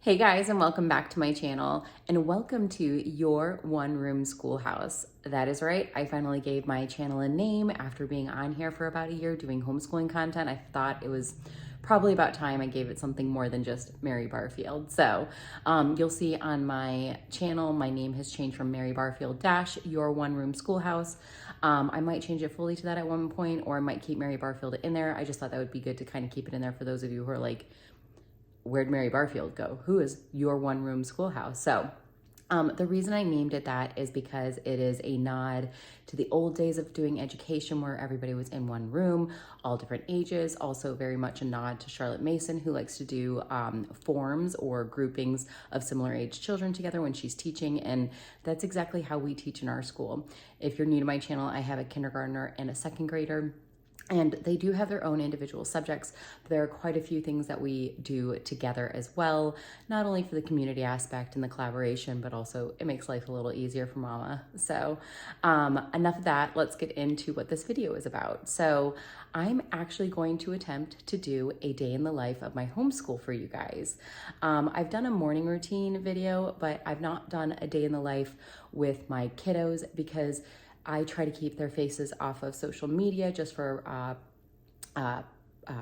Hey guys, and welcome back to my channel, and welcome to your one-room schoolhouse. That is right, I finally gave my channel a name after being on here for about a year doing homeschooling content. I thought it was probably about time I gave it something more than just Mary Barfield. So you'll see on my channel, my name has changed from Mary Barfield - your one-room schoolhouse. I might change it fully to that at one point, or I might keep Mary Barfield in there. I just thought that would be good to kind of keep it in there for those of you who are like, where'd Mary Barfield go? Who is your one-room schoolhouse? So the reason I named it that is because it is a nod to the old days of doing education where everybody was in one room, all different ages. Also very much a nod to Charlotte Mason, who likes to do forms or groupings of similar age children together when she's teaching. And that's exactly how we teach in our school. If you're new to my channel, I have a kindergartner and a second grader. And they do have their own individual subjects, but there are quite a few things that we do together as well, not only for the community aspect and the collaboration, but also it makes life a little easier for mama. So enough of that, let's get into what this video is about. So I'm actually going to attempt to do a day in the life of my homeschool for you guys. I've done a morning routine video, but I've not done a day in the life with my kiddos because I try to keep their faces off of social media just for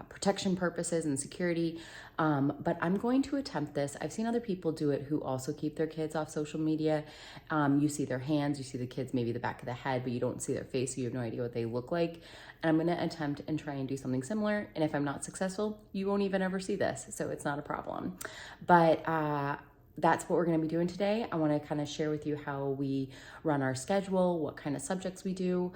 protection purposes and security. But I'm going to attempt this. I've seen other people do it who also keep their kids off social media. You see their hands, you see the kids, maybe the back of the head, but you don't see their face, so you have no idea what they look like. And I'm gonna attempt and try and do something similar. And if I'm not successful, you won't even ever see this, so it's not a problem. But that's what we're going to be doing today. I want to kind of share with you how we run our schedule, what kind of subjects we do.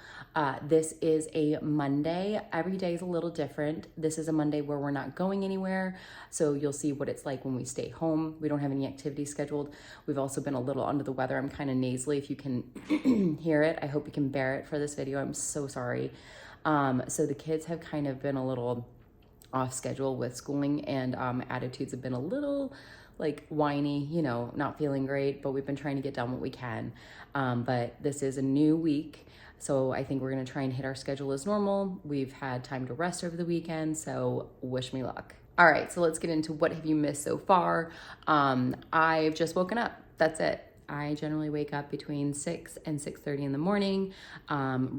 This is a Monday. Every day is a little different. This is a Monday where we're not going anywhere. So you'll see what it's like when we stay home. We don't have any activities scheduled. We've also been a little under the weather. I'm kind of nasally if you can hear it. I hope you can bear it for this video. I'm so sorry. So the kids have kind of been a little off schedule with schooling, and attitudes have been a little like whiny, you know, not feeling great, but we've been trying to get done what we can. But this is a new week, so I think we're gonna try and hit our schedule as normal. We've had time to rest over the weekend, so wish me luck. All right, so let's get into what have you missed so far. I've just woken up, that's it. I generally wake up between 6 and 6:30 in the morning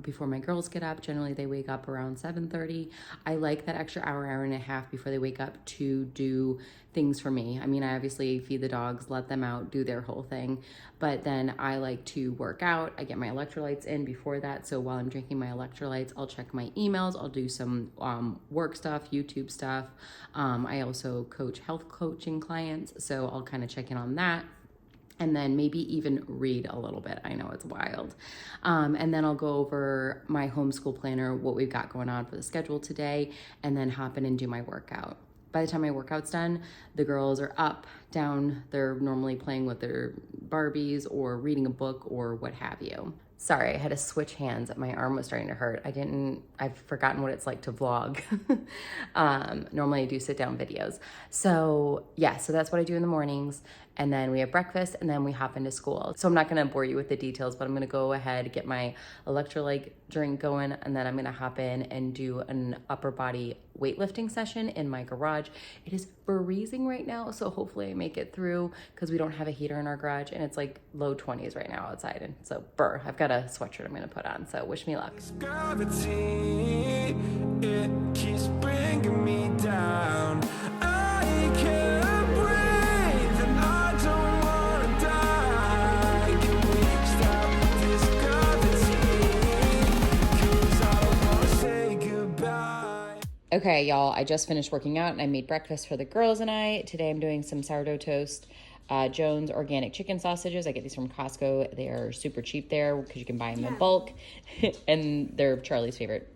before my girls get up. Generally, they wake up around 7:30. I like that extra hour and a half before they wake up to do things for me. I mean, I obviously feed the dogs, let them out, do their whole thing, but then I like to work out. I get my electrolytes in before that, so while I'm drinking my electrolytes, I'll check my emails, I'll do some work stuff, YouTube stuff. I also coach health coaching clients, so I'll kind of check in on that. And then maybe even read a little bit. I know it's wild. And then I'll go over my homeschool planner, what we've got going on for the schedule today, and then hop in and do my workout. By the time my workout's done, the girls are up, down. They're normally playing with their Barbies or reading a book or what have you. Sorry, I had to switch hands. My arm was starting to hurt. I've forgotten what it's like to vlog. Normally I do sit down videos. So yeah, so that's what I do in the mornings. And then we have breakfast and then we hop into school. So I'm not gonna bore you with the details, but I'm gonna go ahead, get my electrolyte drink going, and then I'm gonna hop in and do an upper body weightlifting session in my garage. It is freezing right now, so hopefully I make it through because we don't have a heater in our garage and it's like low 20s right now outside. And so I've got a sweatshirt I'm gonna put on, so wish me luck. Gravity, it keeps bringing me down. I can't breathe and I don't wanna die. Can we stop this gravity? 'Cause I don't wanna say goodbye. Okay, y'all, I just finished working out and I made breakfast for the girls and I. Today I'm doing some sourdough toast, Jones organic chicken sausages. I get these from Costco. They are super cheap there because you can buy them in bulk. And they're Charlie's favorite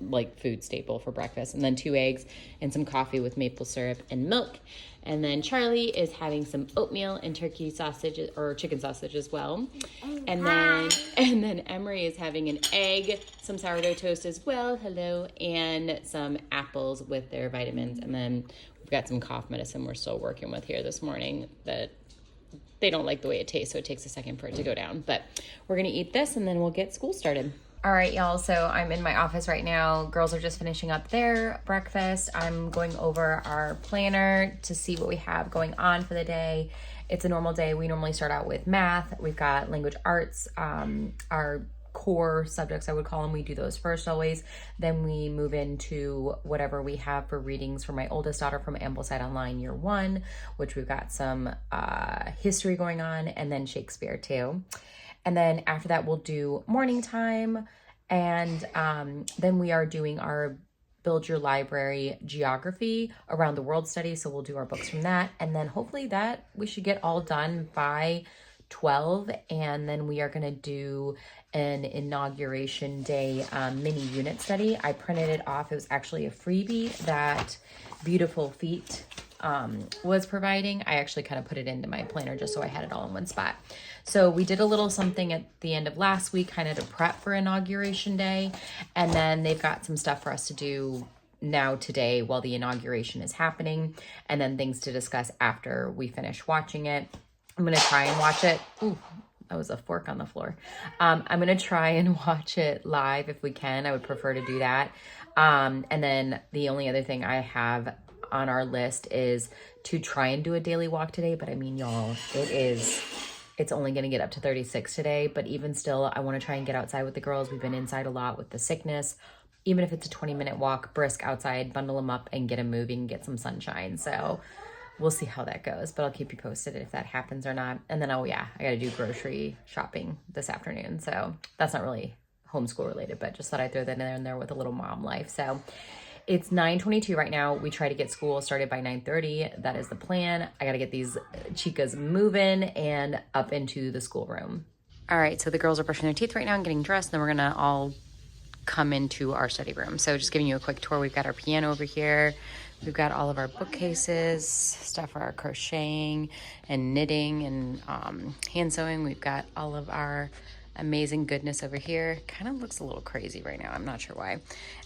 like food staple for breakfast. And then 2 eggs and some coffee with maple syrup and milk. And then Charlie is having some oatmeal and turkey sausage or chicken sausage as well. And then Emery is having an egg, some sourdough toast as well, hello, and some apples with their vitamins. And then we've got some cough medicine we're still working with here this morning that they don't like the way it tastes, so it takes a second for it to go down. But we're gonna eat this and then we'll get school started. All right, y'all, so I'm in my office right now. Girls are just finishing up their breakfast. I'm going over our planner to see what we have going on for the day. It's a normal day. We normally start out with math. We've got language arts, our core subjects, I would call them. We do those first always. Then we move into whatever we have for readings for my oldest daughter from Ambleside Online Year 1, which we've got some history going on, and then Shakespeare too. And then after that, we'll do morning time. And then we are doing our Build Your Library geography around the world study. So we'll do our books from that. And then hopefully that we should get all done by 12. And then we are going to do an inauguration day mini unit study. I printed it off. It was actually a freebie that Beautiful Feet was providing. I actually kind of put it into my planner just so I had it all in one spot. So we did a little something at the end of last week, kind of to prep for Inauguration Day. And then they've got some stuff for us to do now today while the inauguration is happening. And then things to discuss after we finish watching it. I'm going to try and watch it. Ooh, that was a fork on the floor. I'm going to try and watch it live if we can. I would prefer to do that. And then the only other thing I have on our list is to try and do a daily walk today. But I mean, y'all, it's only going to get up to 36 today. But even still, I want to try and get outside with the girls. We've been inside a lot with the sickness. Even if it's a 20-minute walk, brisk outside, bundle them up and get them moving, get some sunshine. So we'll see how that goes. But I'll keep you posted if that happens or not. And then, oh yeah, I got to do grocery shopping this afternoon. So that's not really homeschool related, but just thought I'd throw that in there with a little mom life. So it's 9:22 right now. We try to get school started by 9:30. That is the plan. I got to get these chicas moving and up into the schoolroom. All right, so the girls are brushing their teeth right now and getting dressed. And then we're going to all come into our study room. So just giving you a quick tour. We've got our piano over here. We've got all of our bookcases, stuff for our crocheting and knitting and hand sewing. We've got all of our amazing goodness over here. Kind of looks a little crazy right now. I'm not sure why.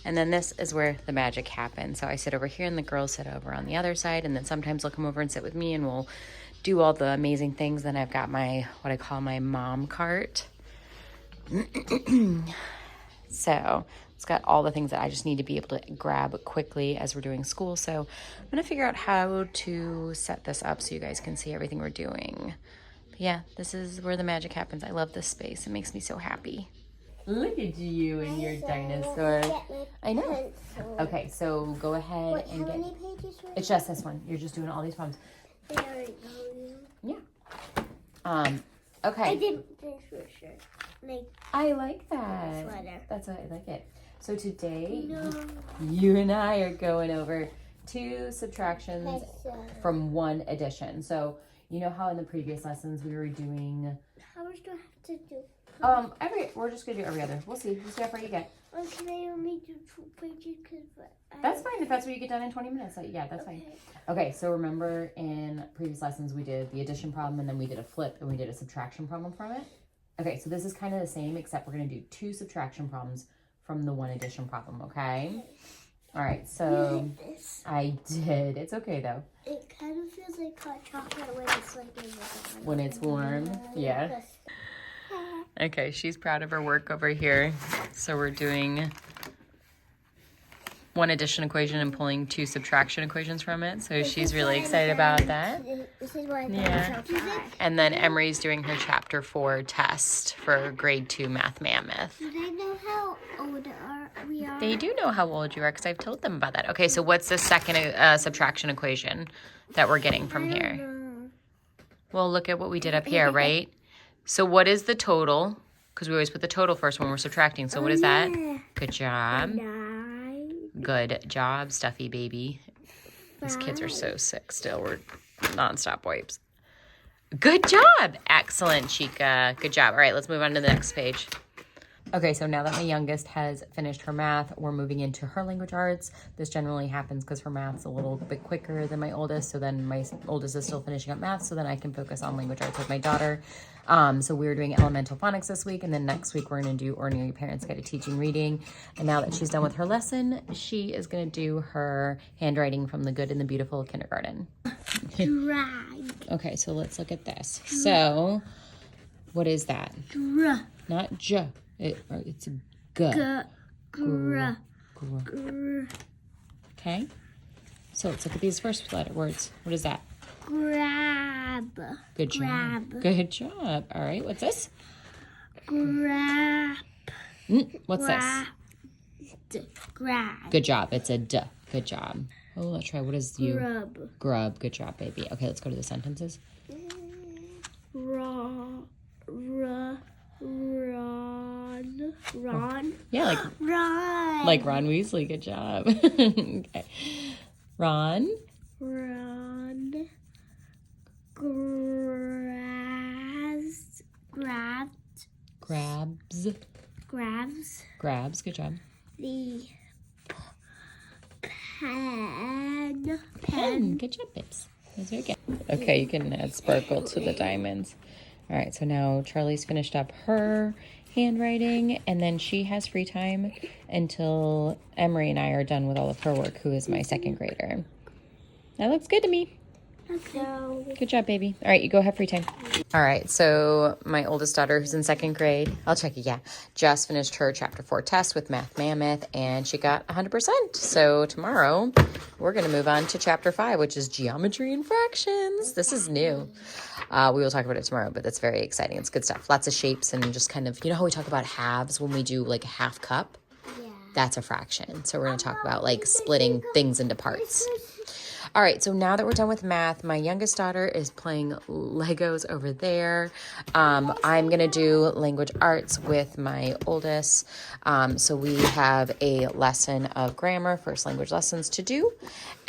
And then this is where the magic happens. So I sit over here and the girls sit over on the other side. And then sometimes they'll come over and sit with me and we'll do all the amazing things. Then I've got my, what I call my mom cart. So it's got all the things that I just need to be able to grab quickly as we're doing school. So I'm going to figure out how to set this up so you guys can see everything we're doing. Yeah, this is where the magic happens. I love this space. It makes me so happy. Look at you and your dinosaur. I know. Okay, so go ahead. Wait, how many pages were It's just this one. You're just doing all these poems. Yeah. Okay. I didn't finish your shirt. I like that. Sweater. That's why I like it. So today, you and I are going over 2 subtractions from 1 addition. So you know how in the previous lessons we were doing... How much do I have to do? We're just gonna do every other. We'll see. We'll see how far you get. Can I only do 2 pages? That's fine if that's what you get done in 20 minutes. Yeah, that's fine. Okay, so remember in previous lessons we did the addition problem and then we did a flip and we did a subtraction problem from it. Okay, so this is kind of the same except we're gonna do 2 subtraction problems from the 1 addition problem, okay? All right, so You did this. I did. It's okay though. It kind of feels like hot chocolate when it's like When it's warm, yeah. Okay, she's proud of her work over here. So we're doing 1 addition equation and pulling 2 subtraction equations from it. So she's really excited about that. This is why Yeah. And then Emery's doing her chapter 4 test for grade 2 Math Mammoth. Do they know how old we are? They do know how old you are because I've told them about that. Okay, so what's the second subtraction equation that we're getting from here? Well, look at what we did up here, right? So what is the total? Because we always put the total first when we're subtracting. So what is that? Good job. 9. Good job, Stuffy baby. These kids are so sick still. We're nonstop wipes. Good job. Excellent, Chica. Good job. All right, let's move on to the next page. Okay, so now that my youngest has finished her math, we're moving into her language arts. This generally happens because her math's a little bit quicker than my oldest, so then my oldest is still finishing up math, so then I can focus on language arts with my daughter. So we're doing elemental phonics this week, and then next week we're going to do Ordinary Parents Guide to Teaching Reading. And now that she's done with her lesson, she is going to do her handwriting from the Good and the Beautiful kindergarten. Drag. Okay, so let's look at this. So, what is that? Dra. Not J. It's Okay. So let's look at these first letter words. What is that? Grab. Good job. Grab. Good job. All right. What's this? Grab. What's this? Grab. Good job. It's a D. Good job. Oh, let's try. What is you? Grub. Grub. Good job, baby. Okay, let's go to the sentences. Ron. Yeah, Ron. like Ron Weasley. Good job. Okay. Ron. Grabs. Good job. The pen. Good job, babes. That's very good. Okay, you can add sparkle to the diamonds. All right, so now Charlie's finished up her handwriting, and then she has free time until Emery and I are done with all of her work, who is my second grader. That looks good to me. Okay. Good job, baby. All right, you go have free time. All right, so my oldest daughter, who's in second grade, I'll check it, yeah, just finished her chapter 4 test with Math Mammoth, and she got 100%. So tomorrow, we're going to move on to chapter 5, which is geometry and fractions. This is new. We will talk about it tomorrow, but that's very exciting. It's good stuff. Lots of shapes and just kind of, you know how we talk about halves when we do like a half cup? Yeah. That's a fraction. So we're going to talk about like splitting things into parts. All right, so now that we're done with math, my youngest daughter is playing Legos over there. I'm going to do language arts with my oldest. So we have a lesson of grammar, first language lessons to do.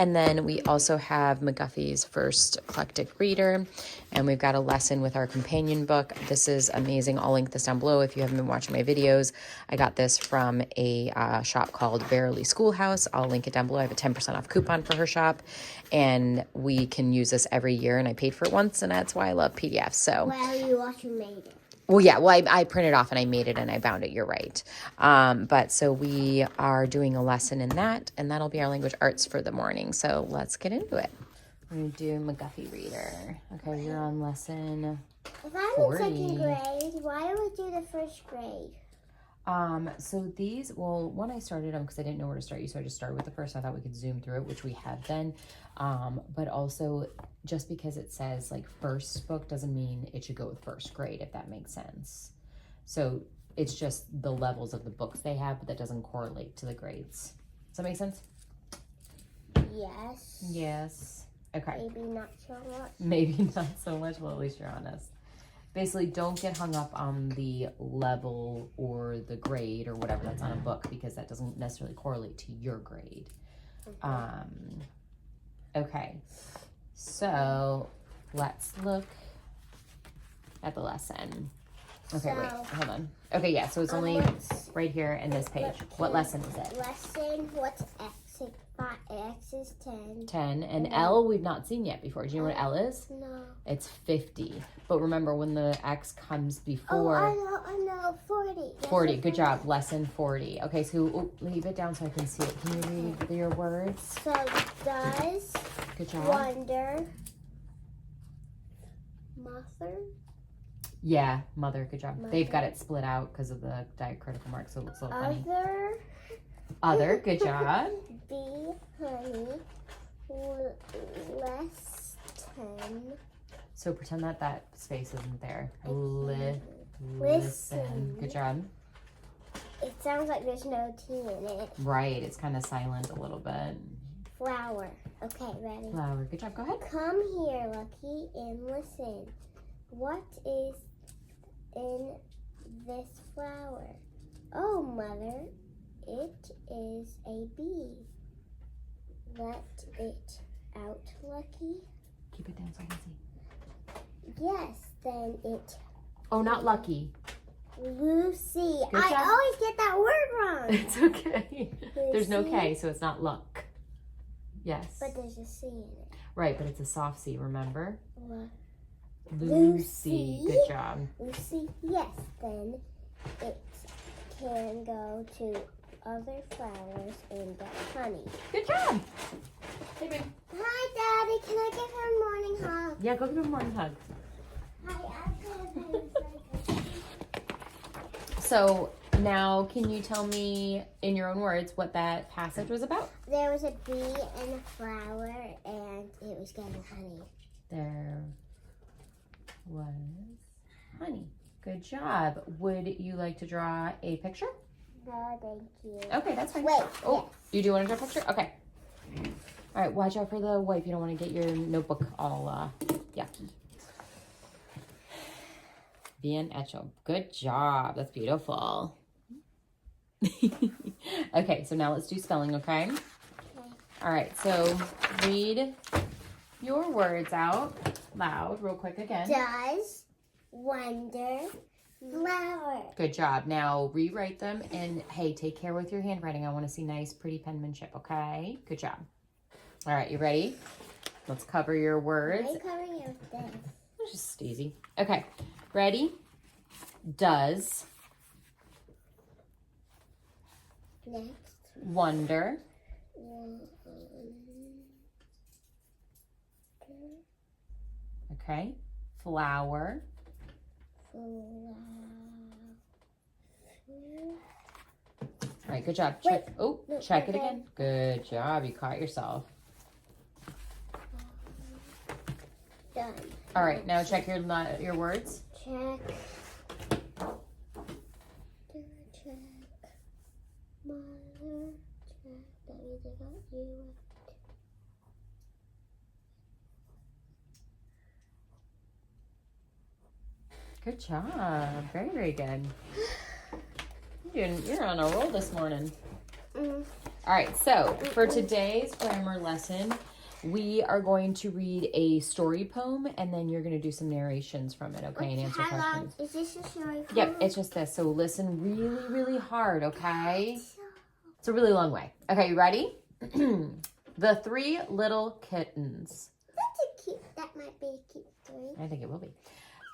And then we also have McGuffey's First Eclectic Reader. And we've got a lesson with our companion book. This is amazing. I'll link this down below if you haven't been watching my videos. I got this from a shop called Verily Schoolhouse. I'll link it down below. I have a 10% off coupon for her shop. And we can use this every year. And I paid for it once, and that's why I love PDFs. So, Well, you also made it. well, yeah, well, I printed off and I made it and I bound it. You're right. But so we are doing a lesson in that, and that'll be our language arts for the morning. So let's get into it. We're going to do McGuffey Reader. Okay, you're on lesson If I'm 40. in second grade, why don't we do the first grade? So these, well, when I started them, because I didn't know where to start you, so I just started with the first. I thought we could zoom through it, which we have been. But also, just because it says like first book doesn't mean it should go with first grade, if that makes sense. So it's just the levels of the books they have, but that doesn't correlate to the grades. Does that make sense? Yes. Yes. Okay. Maybe not so much. Maybe not so much. Well, at least you're honest. Basically, don't get hung up on the level or the grade or whatever that's on a book, because that doesn't necessarily correlate to your grade. Okay, so let's look at the lesson. Okay, wait, hold on. Okay, yeah, so it's only right here in this page. What lesson is it? Lesson, what's X? X is 10. 10, and L we've not seen yet before. Do you know what L is? No. It's 50. But remember, when the X comes before... Oh, I know, 40. Yes, 40, good job. Lesson 40. Okay, so leave it down so I can see it. Can you read your words? So, does, Good job. wonder, mother, Yeah, mother, good job. Mother. They've got it split out because of the diacritical mark, so it looks a little funny. other, Good job. B, honey, less 10. So pretend that space isn't there. Listen. Listen. Good job. It sounds like there's no T in it. Right, it's kind of silent a little bit. Flower. Okay, ready? Flower, good job. Go ahead. Come here, Lucky, and listen. What is in this flower? Oh, Mother, it is a bee. Let it out, Lucky. Keep it down so I can see. Yes, then it. Oh, not Lucky. Lucy. Good I job. always get that word wrong. It's okay. There's no Lucy. K, so it's not luck. Yes. But there's a C in it. Right, but it's a soft C, remember? Lucy. Good job. Lucy, yes, then it can go to other flowers and get honey. Good job. Hey, babe. Hi, Daddy. Can I give her a morning hug? Yeah, go give him a morning hug. Hi, I'm gonna So Now, can you tell me in your own words what that passage was about? There was a bee and a flower, and it was getting honey. There was honey. Good job. Would you like to draw a picture? No, thank you. Okay, that's fine. Wait, Oh, you do want to draw a picture? Okay. All right, watch out for the wipe. You don't want to get your notebook all yucky. Bien hecho. Good job. That's beautiful. Okay, so now let's do spelling, okay? All right, so read your words out loud real quick again. Does, wonder, flower. Good job. Now rewrite them, and hey, take care with your handwriting. I want to see nice, pretty penmanship, okay? Good job. All right, you ready? Let's cover your words. Why are you covering it with this? It's just easy. Okay, ready? Does, Next. wonder, okay, flower, all right, good job. Check. Wait. Oh, No, check it okay. again. Good job. You caught yourself. Done. All right, now check your words. Check. Check. Mother. Check. That means I got you. Good job. Very, very good. You're on a roll this morning. Mm. All right, so for today's grammar lesson, we are going to read a story poem, and then you're going to do some narrations from it, okay, and answer How long questions. is this a story? Yep, it's just this. So listen really, really hard, okay? It's a really long way. Okay, you ready? The Three Little Kittens. That's a cute. That might be a cute story. I think it will be.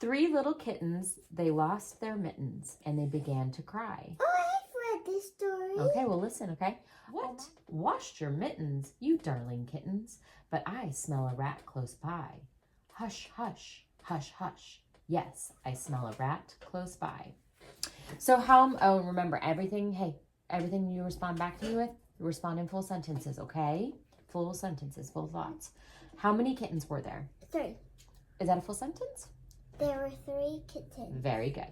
Three little kittens, they lost their mittens, and they began to cry. Oh, I've read this story. Okay, well, listen, okay? What? Washed your mittens, you darling kittens, but I smell a rat close by. Hush, hush, hush, hush. Yes, I smell a rat close by. So remember, everything you respond back to me with, respond in full sentences, okay? Full sentences, full thoughts. How many kittens were there? 3. Is that a full sentence? There were 3 kittens. Very good.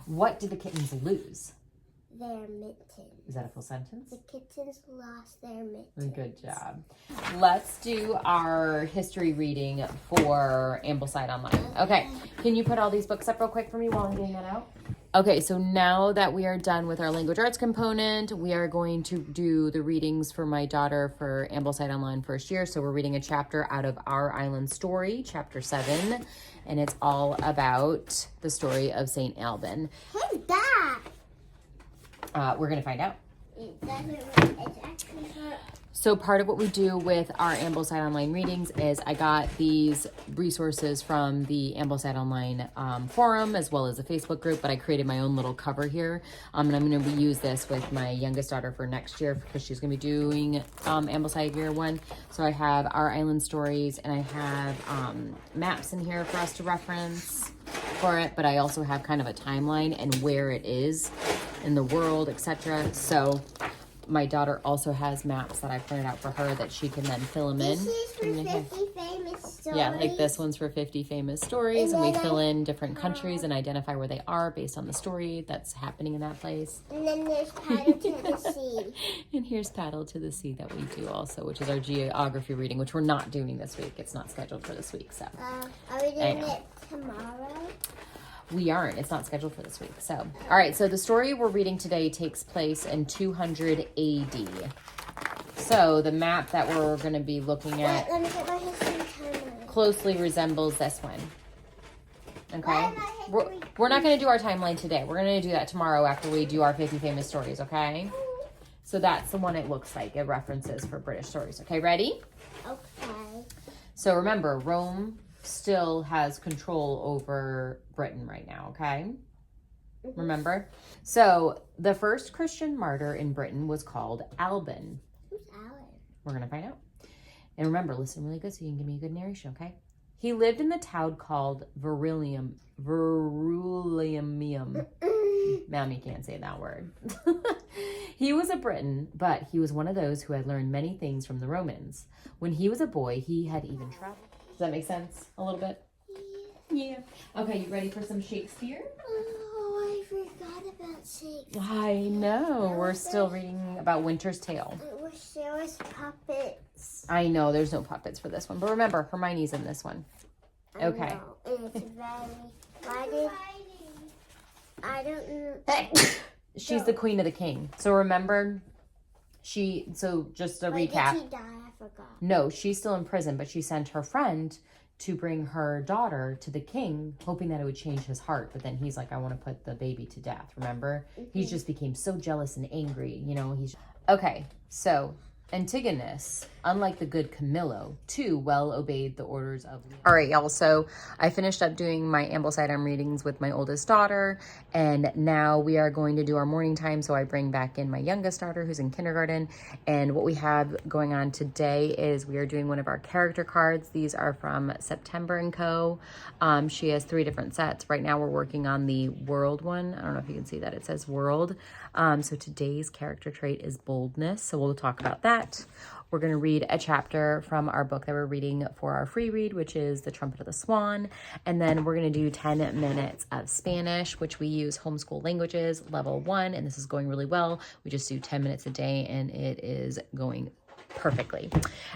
What did the kittens lose? Their mittens. Is that a full sentence? The kittens lost their mittens. Good job. Let's do our history reading for Ambleside Online. Okay, can you put all these books up real quick for me while I'm getting that out? Okay, so now that we are done with our language arts component, we are going to do the readings for my daughter for Ambleside Online first year. So we're reading a chapter out of Our Island Story, chapter 7, and it's all about the story of St. Alban. Who's that? We're going to find out. It doesn't. It's actually her. So part of what we do with our Ambleside Online readings is I got these resources from the Ambleside Online forum as well as a Facebook group, but I created my own little cover here. And I'm going to use this with my youngest daughter for next year because she's going to be doing Ambleside Year 1. So I have Our Island Stories, and I have maps in here for us to reference for it, but I also have kind of a timeline and where it is in the world, etc. So my daughter also has maps that I printed out for her that she can then fill them in. This is for 50 famous stories. Yeah, like this one's for 50 famous stories, and we And then fill in different countries and identify where they are based on the story that's happening in that place. And then there's Paddle to the Sea. And here's Paddle to the Sea that we do also, which is our geography reading, which we're not doing this week. It's not scheduled for this week, so. Are we doing it tomorrow? We aren't. It's not scheduled for this week. So, all right. So the story we're reading today takes place in 200 AD. So the map that we're going to be looking at Wait, let me get my history timeline. closely resembles this one. Okay. Why am I We're not going to do our timeline today. We're going to do that tomorrow after we do our 50 famous stories. Okay. So that's the one it looks like. It references for British stories. Okay. Ready? Okay. So remember, Rome still has control over Britain right now, okay? Remember? So the first Christian martyr in Britain was called Alban. Who's Alan? We're going to find out. And remember, listen really good so you can give me a good narration, okay? He lived in the town called Verulamium. Mommy can't say that word. He was a Briton, but he was one of those who had learned many things from the Romans. When he was a boy, he had even traveled. Does that make sense a little bit? Yeah. Okay, you ready for some Shakespeare? Oh, I forgot about Shakespeare. I know. We're still reading about Winter's Tale. I wish there was puppets. I know there's no puppets for this one, but remember, Hermione's in this one. Okay. I know, and it's I don't know. She's the queen of the king. So remember, so just a recap. Did she die? I forgot. No, she's still in prison, but she sent her friend to bring her daughter to the king, hoping that it would change his heart. But then he's like, I want to put the baby to death. Remember? He just became so jealous and angry. Okay, so Antigonus, unlike the good Camillo, too well obeyed the orders of Leon. All right, y'all. So I finished up doing my ambleside readings with my oldest daughter, and now we are going to do our morning time. So I bring back in my youngest daughter who's in kindergarten. And what we have going on today is we are doing one of our character cards. These are from September & Co. She has 3 different sets. Right now we're working on the world one. I don't know if you can see that. It says world. So today's character trait is boldness. So we'll talk about that. We're going to read a chapter from our book that we're reading for our free read, which is The Trumpet of the Swan. And then we're going to do 10 minutes of Spanish, which we use Homeschool Languages Level 1. And this is going really well. We just do 10 minutes a day and it is going perfectly.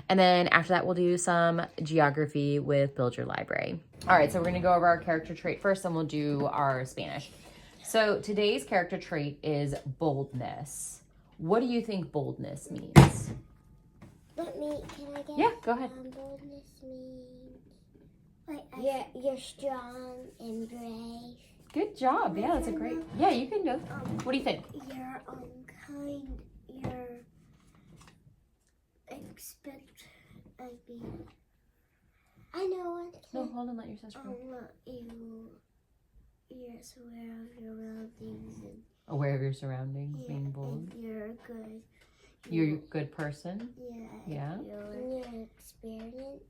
And then after that, we'll do some geography with Build Your Library. All right, so we're going to go over our character trait first and we'll do our Spanish. So today's character trait is boldness. What do you think boldness means? Can I get? Yeah, go ahead. Boldness means you're strong and brave. Good job. Yeah, that's a great. Yeah, you can go. What do you think? You're kind. You're I know what. No, hold on. Let your sister go. You're aware of your surroundings and Aware of your surroundings, being bold. You're good. You're a good person. Yeah. Your experience.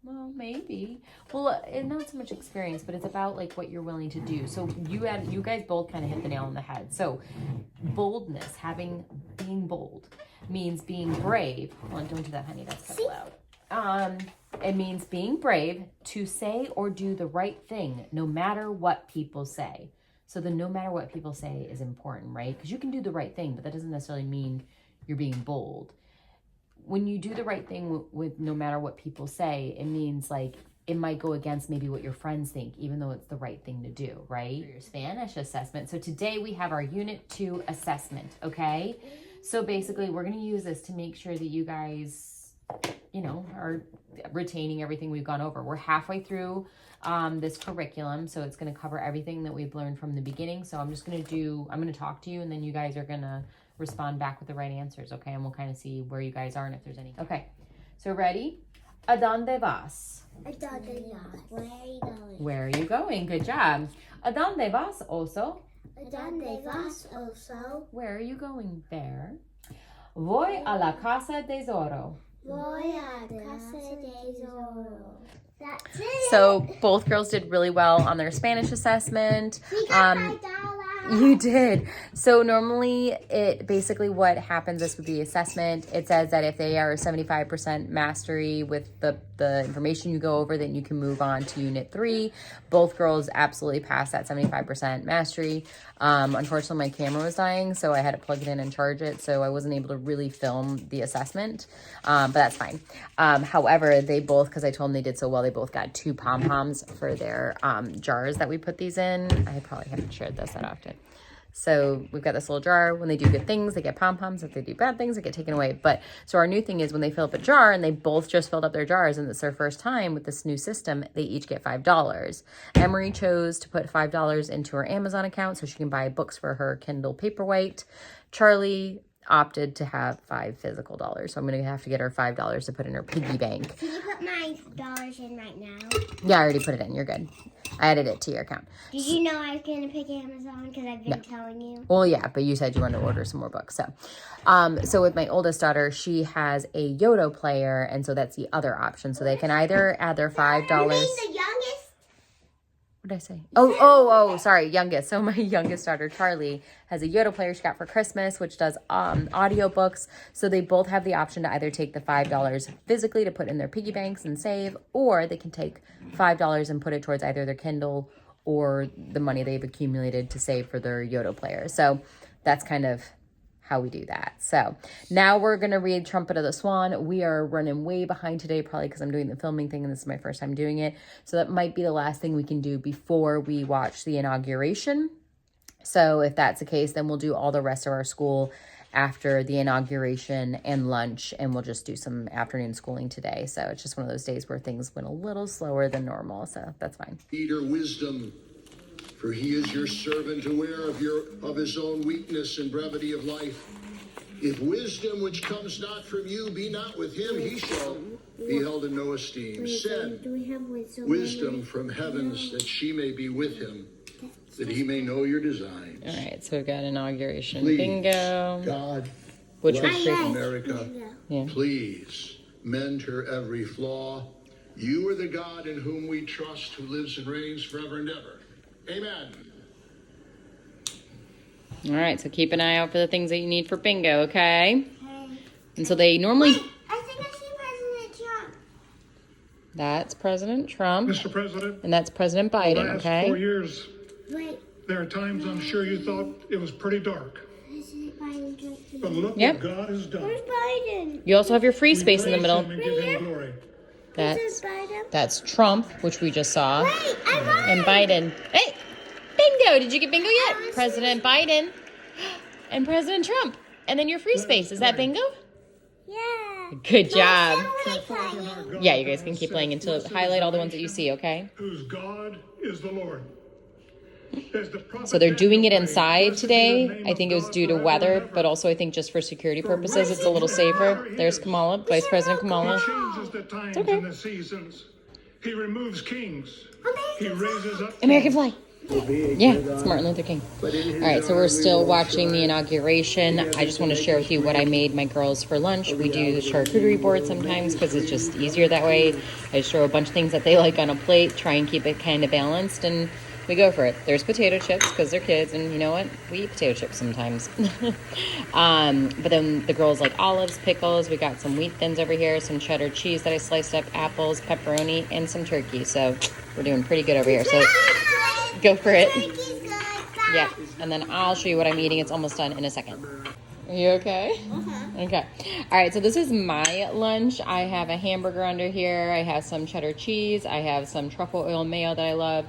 Well, maybe. Well, not so much experience, but it's about like what you're willing to do. So you guys both kind of hit the nail on the head. So boldness, being bold, means being brave. Hold on, don't do that, honey. That's kind of loud. It means being brave to say or do the right thing, no matter what people say. So the no matter what people say is important, right? Because you can do the right thing, but that doesn't necessarily mean you're being bold. When you do the right thing with no matter what people say, it means like it might go against maybe what your friends think, even though it's the right thing to do, right? Your Spanish assessment. So today we have our Unit 2 assessment, okay? So basically we're going to use this to make sure that you guys, are retaining everything we've gone over. We're halfway through this curriculum, so it's going to cover everything that we've learned from the beginning. So I'm going to talk to you, and then you guys are going to respond back with the right answers, okay? And we'll kind of see where you guys are and if there's any. Okay, so ready? ¿A dónde vas? ¿A dónde vas? Where are you going? Where are you going? Good job. ¿A dónde vas, oso? ¿A dónde vas, oso? Where are you going, bear? Voy a la casa de Zorro. Voy a casa de Zorro. That's it. So both girls did really well on their Spanish assessment. We got $5. You did. So normally what happens is with the assessment, it says that if they are 75% mastery with the information you go over, then you can move on to Unit 3. Both girls absolutely passed that 75% mastery. Unfortunately, my camera was dying, so I had to plug it in and charge it, so I wasn't able to really film the assessment, but that's fine. However, they both, because I told them they did so well, they both got 2 pom-poms for their jars that we put these in. I probably haven't shared this that often. So we've got this little jar. When they do good things, they get pom-poms. If they do bad things, they get taken away. But so our new thing is when they fill up a jar, and they both just filled up their jars, and it's their first time with this new system, they each get $5. Emery chose to put $5 into her Amazon account so she can buy books for her Kindle Paperwhite. Charlie opted to have 5 physical dollars. So I'm going to have to get her $5 to put in her piggy bank. Can you put my dollars in right now? Yeah, I already put it in. You're good. I added it to your account. Did you know I was going to pick Amazon because I've been telling you? Well, yeah, but you said you wanted to order some more books. So with my oldest daughter, she has a Yoto player, and so that's the other option. So they can either add their $5. You mean the youngest? What What did I say? Oh, sorry, youngest. So my youngest daughter, Charlie, has a Yoda player she got for Christmas, which does audiobooks. So they both have the option to either take the $5 physically to put in their piggy banks and save, or they can take $5 and put it towards either their Kindle or the money they've accumulated to save for their Yoda player. So that's kind of how we do that. So now we're going to read Trumpet of the Swan. We are running way behind today, probably because I'm doing the filming thing and this is my first time doing it. So that might be the last thing we can do before we watch the inauguration. So if that's the case, then we'll do all the rest of our school after the inauguration and lunch, and we'll just do some afternoon schooling today. So it's just one of those days where things went a little slower than normal. So that's fine. Peter, wisdom, for he is your servant, aware of his own weakness and brevity of life. If wisdom which comes not from you be not with him, he shall be held in no esteem. Send wisdom from heavens that she may be with him, that he may know your designs. All right, so we've got inauguration Please, bingo. God, Which bless was America. Yeah. Please mend her every flaw. You are the God in whom we trust, who lives and reigns forever and ever. Amen. All right, so keep an eye out for the things that you need for bingo, okay? And so they normally... Wait, I think I see President Trump. That's President Trump. Mr. President, And that's President Biden, last okay? 4 years, Wait, there are times I'm sure you thought it was pretty dark. President Biden just... But look Yep. what God has done. Where's Biden? You also have your free We space in the praise middle. him and give him glory. That's Biden? that's Trump, which we just saw. Wait, I won! And Biden. Hey, bingo! Did you get bingo yet? was President Biden and President Trump. And then your free space. Is that bingo? Yeah. Good job. Wait, Biden. Yeah, you guys can keep playing until highlight all the ones that you see, okay? Whose God is the Lord. As the prophet So they're doing it Daniel inside prayed, today. "Blessed be the name I think it of was God due to forever weather, and ever." but also I think just for security purposes, it's a little safer. There's Kamala, Vice President He Kamala. changes the times okay. and the seasons. He removes kings. He raises up American kings. flag. Yeah, it's Martin Luther King. All right, so we're still watching the inauguration. I just want to share with you what I made my girls for lunch. We do the charcuterie board sometimes because it's just easier that way. I just throw a bunch of things that they like on a plate, try and keep it kind of balanced, and we go for it. There's potato chips because they're kids, and you know what? We eat potato chips sometimes. But then the girls like olives, pickles. We got some wheat thins over here, some cheddar cheese that I sliced up, apples, pepperoni, and some turkey. So we're doing pretty good over here. So go for it. Yeah, and then I'll show you what I'm eating. It's almost done in a second. Are you okay? Okay. All right, so this is my lunch. I have a hamburger under here. I have some cheddar cheese. I have some truffle oil mayo that I love.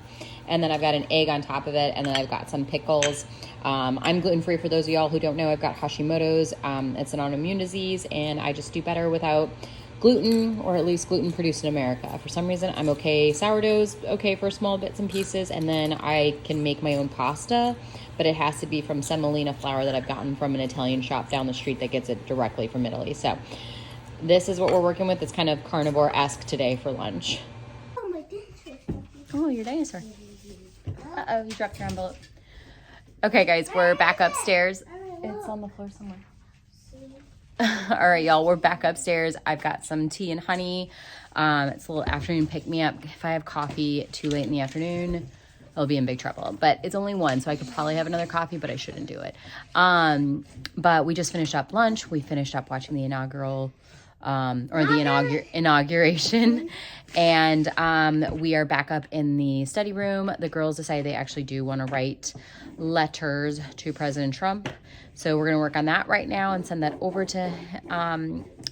And then I've got an egg on top of it. And then I've got some pickles. I'm gluten-free for those of y'all who don't know. I've got Hashimoto's. It's an autoimmune disease. And I just do better without gluten, or at least gluten produced in America. For some reason, I'm okay. Sourdough's okay for small bits and pieces. And then I can make my own pasta. But it has to be from semolina flour that I've gotten from an Italian shop down the street that gets it directly from Italy. So this is what we're working with. It's kind of carnivore-esque today for lunch. Oh, my dinosaur. Oh, your dinosaur. Uh-oh, you dropped your envelope. Okay, guys, we're back upstairs. It's on the floor somewhere. All right, y'all, we're back upstairs. I've got some tea and honey. It's a little afternoon pick-me-up. If I have coffee too late in the afternoon, I'll be in big trouble. But it's only one, so I could probably have another coffee, but I shouldn't do it. But we just finished up lunch. We finished up watching the inauguration. And we are back up in the study room. The girls decided they actually do want to write letters to President Trump. So we're going to work on that right now and send that over to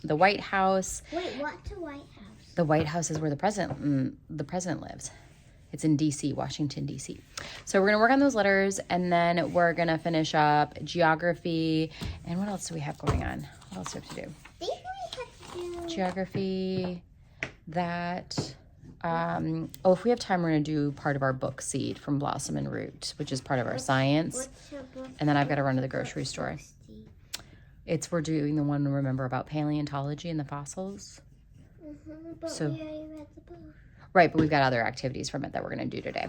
the White House. Wait, what's the White House? The White House is where the president lives. It's in D.C., Washington, D.C. So we're going to work on those letters, and then we're going to finish up geography. And what else do we have going on? What else do we have to do? I think we have to do... Geography, that. If we have time, we're going to do part of our book seed from Blossom and Root, which is part of our science. What's your book? And then I've got to run to the grocery store. We're doing the one, remember, about paleontology and the fossils. But So- we already read the book. Right, but we've got other activities from it that we're going to do today.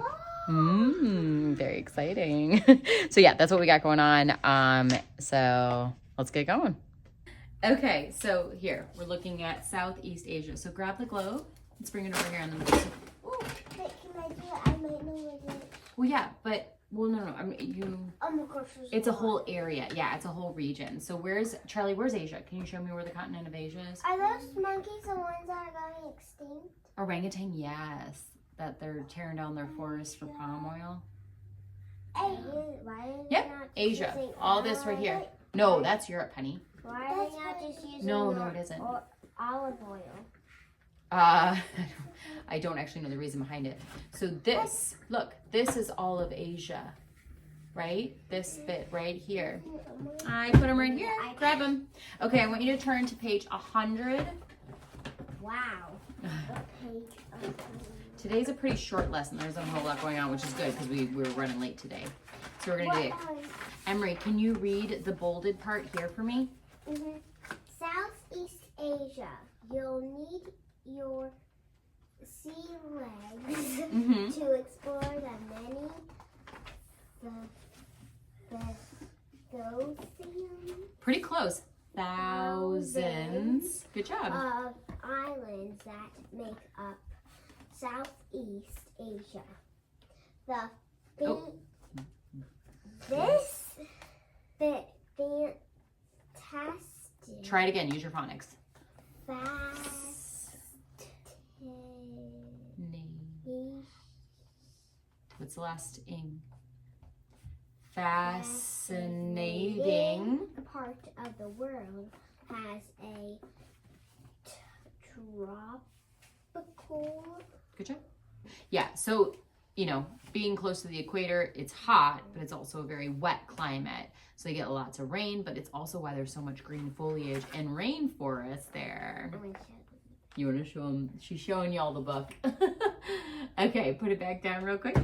Very exciting. So yeah, that's what we got going on. So let's get going. Okay, so here, we're looking at Southeast Asia. So grab the globe. Let's bring it over here on the middle. Wait, can I I might know where it. Well, yeah, but no. I mean, Of course, it's a whole area. Yeah, it's a whole region. So where's Asia? Can you show me where the continent of Asia is? Are those monkeys the ones that are going extinct? Orangutan, yes. That they're tearing down their forests for palm oil. Hey, why are they Yep, not Asia. using All this right here. No, that's Europe, honey. Why are they not just using No, it isn't. olive oil? I don't actually know the reason behind it. So this, look, this is all of Asia, right? This bit right here. I put them right here. Grab them. Okay, I want you to turn to page 100. Wow. What page? Today's a pretty short lesson. There's a whole lot going on, which is good because we were running late today. So we're gonna do it. Emery, can you read the bolded part here for me? Southeast Asia. You'll need your sea legs to explore the many Pretty close. Thousands. Good job. Of islands that make up Southeast Asia. This fantastic. Try it again. Use your phonics. What's the last ing? Fascinating. Part of the world has a tropical. Good job. Yeah, so, being close to the equator, it's hot, but it's also a very wet climate. So you get lots of rain, but it's also why there's so much green foliage and rainforest there. You want to show them? She's showing y'all the book. Okay, put it back down real quick.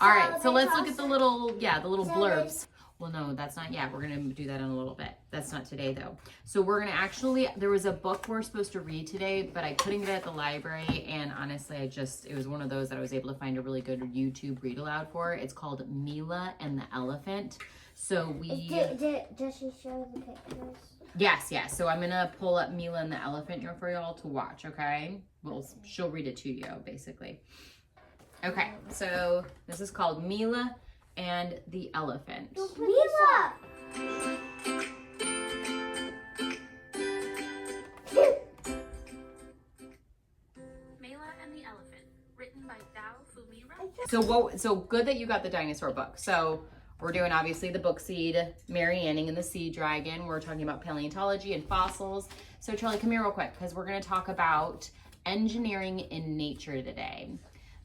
All right, so let's look at the little blurbs. Well, no, that's not yet. We're going to do that in a little bit. That's not today, though. So we're going to actually, there was a book we're supposed to read today, but I couldn't get it at the library. And honestly, it was one of those that I was able to find a really good YouTube read aloud for. It's called Mila and the Elephant. So Does she show the pictures? Yes. So I'm going to pull up Mila and the Elephant for y'all to watch, okay? She'll read it to you, basically. Okay, so this is called Mila and the Elephant. Mila! Mila and the Elephant, written by Dao Fumira. So good that you got the dinosaur book. So we're doing obviously the book seed, Mary Anning and the Sea Dragon. We're talking about paleontology and fossils. So Charlie, come here real quick because we're going to talk about engineering in nature today.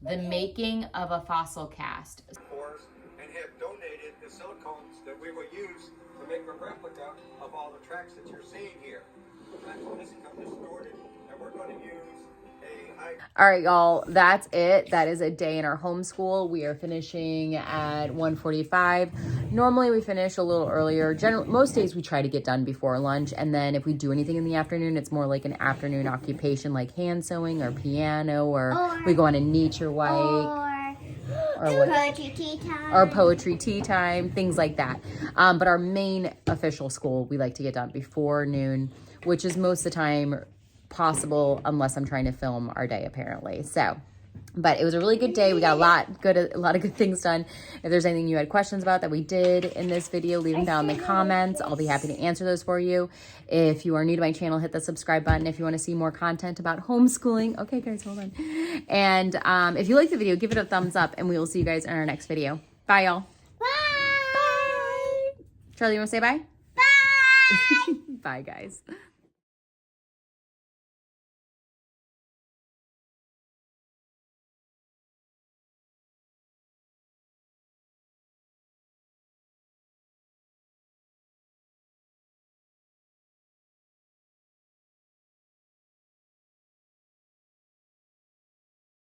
The making of a fossil cast. And have donated the silicones that we will use to make a replica of all the tracks that you're seeing here. That's this comes distorted, and we're going to use a high. All right, y'all, that's it. That is a day in our homeschool. We are finishing at 1:45. Normally we finish a little earlier. Most days we try to get done before lunch, and then if we do anything in the afternoon, it's more like an afternoon occupation like hand sewing or piano, or we go on a nature hike. Or poetry tea time. Or poetry tea time, things like that. But our main official school, we like to get done before noon, which is most of the time possible unless I'm trying to film our day, apparently. So, but it was a really good day. We got a lot of good things done. If there's anything you had questions about that we did in this video, leave them down in the comments. I'll be happy to answer those for you. If you are new to my channel, hit the subscribe button if you want to see more content about homeschooling. Okay, guys, hold on. And if you like the video, give it a thumbs up, and we will see you guys in our next video. Bye, y'all. Bye! Charlie, you want to say bye? Bye! Bye, guys.